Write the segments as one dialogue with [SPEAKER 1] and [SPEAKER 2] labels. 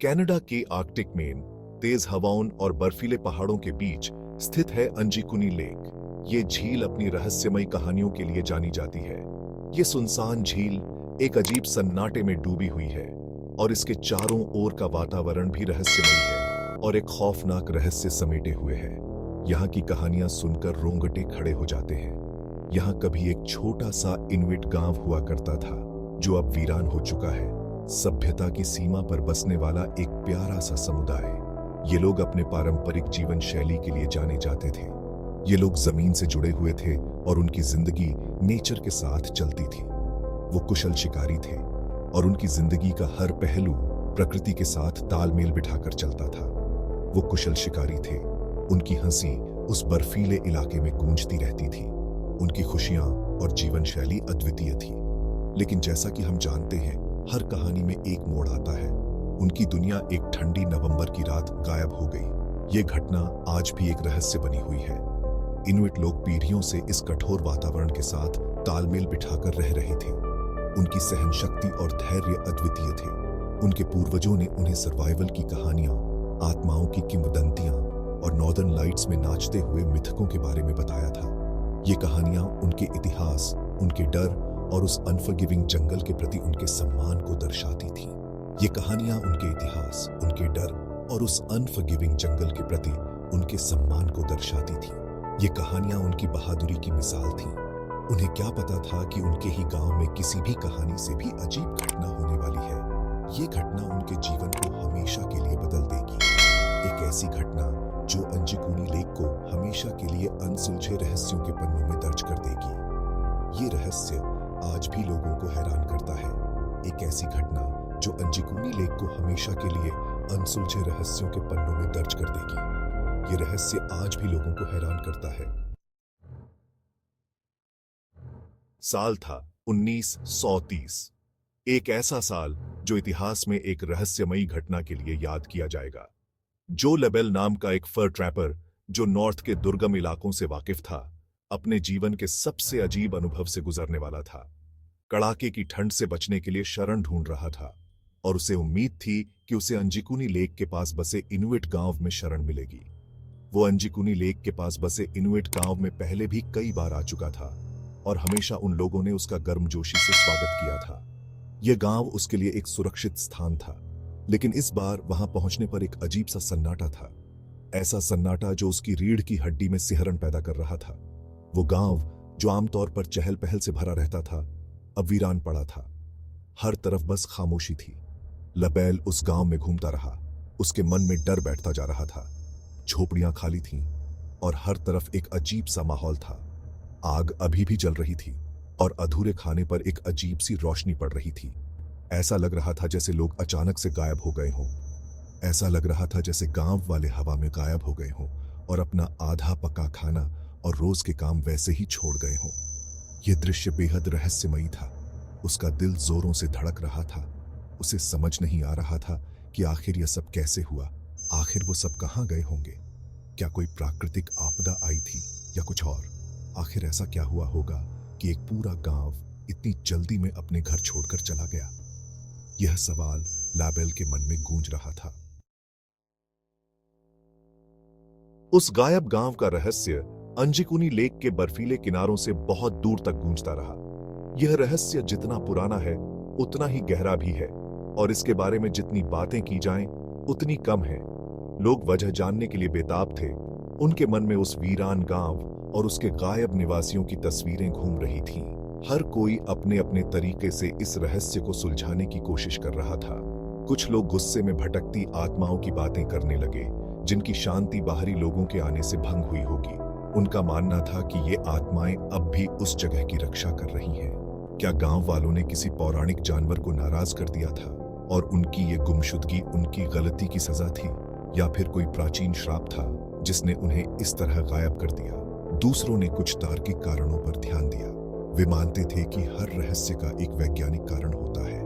[SPEAKER 1] Canada के Arctic में तेज हवाओं और बर्फीले पहाड़ों के बीच स्थित है अंजिकुनी लेक। ये झील अपनी रहस्यमयी कहानियों के लिए जानी जाती है। ये सुनसान झील एक अजीब सन्नाटे में डूबी हुई है और इसके चारों ओर का वातावरण भी रहस्यमयी है और एक खौफनाक रहस्य समेटे हुए है। यहाँ की कहानियां सुनकर रोंगटे खड़े हो जाते हैं। यहाँ कभी एक छोटा सा इनुइट गांव हुआ करता था जो अब वीरान हो चुका है। सभ्यता की सीमा पर बसने वाला एक प्यारा सा समुदाय। ये लोग अपने पारंपरिक जीवन शैली के लिए जाने जाते थे। ये लोग जमीन से जुड़े हुए थे और उनकी जिंदगी नेचर के साथ चलती थी। वो कुशल शिकारी थे और उनकी जिंदगी का हर पहलू प्रकृति के साथ तालमेल बिठाकर चलता था। वो कुशल शिकारी थे। उनकी हंसी उस बर्फीले इलाके में गूंजती रहती थी। उनकी खुशियां और जीवन शैली अद्वितीय थी। लेकिन जैसा कि हम जानते हैं, हर कहानी में एक मोड़ आता है। उनकी दुनिया एक ठंडी नवंबर की रात गायब हो गई। ये घटना आज भी एक रहस्य बनी हुई है। इनुइट लोग पीढ़ियों से इस कठोर वातावरण के साथ तालमेल बिठाकर रह रहे थे। उनकी सहन शक्ति और धैर्य अद्वितीय थे। उनके पूर्वजों ने उन्हें सर्वाइवल की कहानियां, आत्माओं की किंवदंतियां और नॉर्दर्न लाइट्स में नाचते हुए मिथकों के बारे में बताया था। ये कहानियां उनके इतिहास, उनके डर और उस अनफॉरगिविंग जंगल के प्रति उनके सम्मान को दर्शाती थी। ये कहानियां उनके इतिहास, उनके डर और उस अनफॉरगिविंग जंगल के प्रति उनके सम्मान को दर्शाती थी। ये कहानियां उनकी बहादुरी की मिसाल थी। उन्हें क्या पता था कि उनके ही गांव में किसी भी कहानी से भी अजीब घटना होने वाली है। ये घटना उनके जीवन को हमेशा के लिए बदल देगी। एक ऐसी घटना जो अंजिकुनी लेक को हमेशा के लिए अनसुलझे रहस्यों के पन्नों में दर्ज कर देगी। ये रहस्य आज भी लोगों को हैरान करता है। एक ऐसी घटना जो अंजिकुनी लेक को हमेशा के लिए अनसुलझे रहस्यों के पन्नों में दर्ज कर देगी। ये रहस्य आज भी लोगों को हैरान करता है। साल था 1930। एक ऐसा साल जो इतिहास में एक रहस्यमयी घटना के लिए याद किया जाएगा। जो लेबेल नाम का एक फर ट्रैपर जो नॉर्थ के दुर्गम इलाकों से वाकिफ था, अपने जीवन के सबसे अजीब अनुभव से गुजरने वाला था। कड़ाके की ठंड से बचने के लिए शरण ढूंढ रहा था और उसे उम्मीद थी कि उसे अंजिकुनी लेक के पास बसे इनुइट गांव में शरण मिलेगी। वो अंजिकुनी लेक के पास बसे इनुइट गांव में पहले भी कई बार आ चुका था और हमेशा उन लोगों ने उसका गर्मजोशी से स्वागत किया था। यह गांव उसके लिए एक सुरक्षित स्थान था, लेकिन इस बार वहां पहुंचने पर एक अजीब सा सन्नाटा था। ऐसा सन्नाटा जो उसकी रीढ़ की हड्डी में सिहरन पैदा कर रहा था। वो गांव जो आमतौर पर चहल पहल से भरा रहता था, अब वीरान पड़ा था। हर तरफ बस खामोशी थी। लबैल उस गांव में घूमता रहा। उसके मन में डर बैठता जा रहा था। झोपड़ियां खाली थीं और हर तरफ एक अजीब सा माहौल था। आग अभी भी जल रही थी और अधूरे खाने पर एक अजीब सी रोशनी पड़ रही थी। ऐसा लग रहा था जैसे लोग अचानक से गायब हो गए हों। ऐसा लग रहा था जैसे गांव वाले हवा में गायब हो गए हों और अपना आधा पका खाना और रोज के काम वैसे ही छोड़ गए हों। यह दृश्य बेहद रहस्यमयी था। उसका दिल जोरों से धड़क रहा था। उसे समझ नहीं आ रहा था कि आखिर यह सब कैसे हुआ। आखिर वो सब कहाँ गए होंगे? क्या कोई प्राकृतिक आपदा आई थी या कुछ और? आखिर ऐसा क्या हुआ होगा कि एक पूरा गांव इतनी जल्दी में अपने घर छोड़कर चला गया? यह सवाल लाबेल के मन में गूंज रहा था। उस गायब गांव का रहस्य अंजिकुनी लेक के बर्फीले किनारों से बहुत दूर तक गूंजता रहा। यह रहस्य जितना पुराना है उतना ही गहरा भी है और इसके बारे में जितनी बातें की जाएं उतनी कम है। लोग वजह जानने के लिए बेताब थे। उनके मन में उस वीरान गांव और उसके गायब निवासियों की तस्वीरें घूम रही थीं। हर कोई अपने अपने तरीके से इस रहस्य को सुलझाने की कोशिश कर रहा था। कुछ लोग गुस्से में भटकती आत्माओं की बातें करने लगे, जिनकी शांति बाहरी लोगों के आने से भंग हुई होगी। उनका मानना था कि ये आत्माएं अब भी उस जगह की रक्षा कर रही हैं। क्या गांव वालों ने किसी पौराणिक जानवर को नाराज कर दिया था और उनकी ये गुमशुदगी उनकी गलती की सजा थी, या फिर कोई प्राचीन श्राप था जिसने उन्हें इस तरह गायब कर दिया? दूसरों ने कुछ तार्किक कारणों पर ध्यान दिया। वे मानते थे कि हर रहस्य का एक वैज्ञानिक कारण होता है।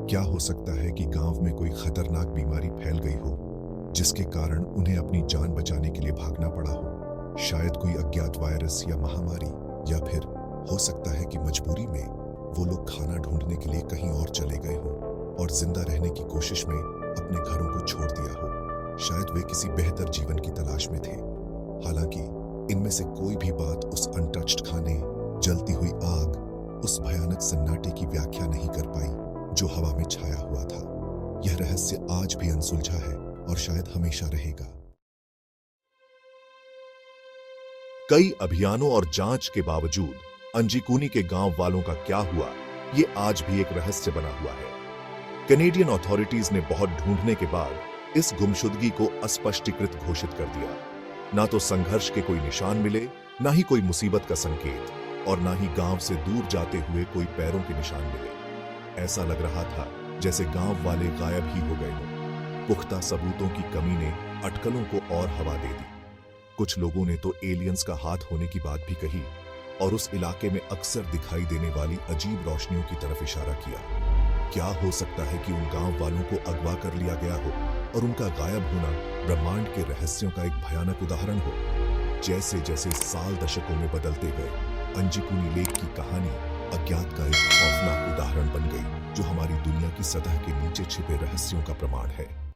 [SPEAKER 1] क्या हो सकता है कि गांव में कोई खतरनाक बीमारी फैल गई हो जिसके कारण उन्हें अपनी जान बचाने के लिए भागना पड़ा हो? शायद कोई अज्ञात वायरस या महामारी, या फिर हो सकता है कि मजबूरी में वो लोग खाना ढूंढने के लिए कहीं और चले गए हों और जिंदा रहने की कोशिश में अपने घरों को छोड़ दिया हो। शायद वे किसी बेहतर जीवन की तलाश में थे। हालांकि इनमें से कोई भी बात उस अनटच्ड खाने, जलती हुई आग, उस भयानक सन्नाटे की व्याख्या नहीं कर पाई जो हवा में छाया हुआ था। यह रहस्य आज भी अनसुलझा है और शायद हमेशा रहेगा। कई अभियानों और जांच के बावजूद अंजीकुनी के गांव वालों का क्या हुआ, ये आज भी एक रहस्य बना हुआ है। कैनेडियन अथॉरिटीज ने बहुत ढूंढने के बाद इस गुमशुदगी को अस्पष्टीकृत घोषित कर दिया। ना तो संघर्ष के कोई निशान मिले, ना ही कोई मुसीबत का संकेत, और ना ही गांव से दूर जाते हुए कोई पैरों के निशान मिले। ऐसा लग रहा था जैसे गांव वाले गायब ही हो गए हों। पुख्ता सबूतों की कमी ने अटकलों को और हवा दे दी। कुछ लोगों ने तो एलियंस का हाथ होने की बात भी कही और उस इलाके में अक्सर दिखाई देने वाली अजीब रोशनियों की तरफ इशारा किया। क्या हो सकता है कि उन गांव वालों को अगवा कर लिया गया हो और उनका गायब होना ब्रह्मांड के रहस्यों का एक भयानक उदाहरण हो। जैसे जैसे साल दशकों में बदलते गए, अंजीकुनी लेक की कहानी अज्ञात का एक खौफनाक उदाहरण बन गई जो हमारी दुनिया की सतह के नीचे छिपे रहस्यों का प्रमाण है।